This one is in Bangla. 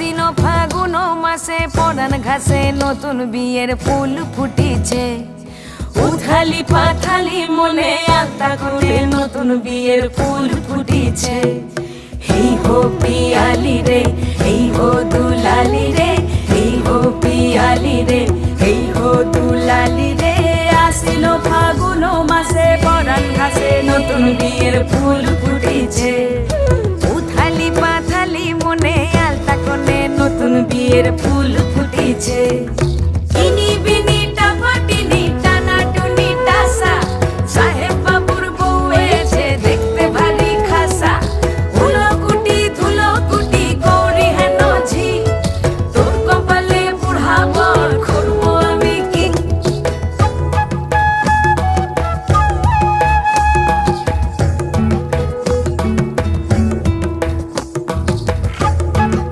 আশ্বিন ফাগুন মাসে পরান ঘাসে নতুন বিয়ের ফুল ফুটিছে। উথালি পাথালি মনে আলতা করে নতুন বিয়ের ফুল ফুটিছে। এই হো পিয়ালি রে, এই হো দুলালি রে, এই হো পিয়ালি রে, এই হো দুলালি রে। আশ্বিন ফাগুন মাসে পরান ঘাসে নতুন বিয়ের ফুল ফুটিছে। উথালি পাথালি মনে আলতা করে নতুন বিয়ের ফুল ফুটিছে। ইনি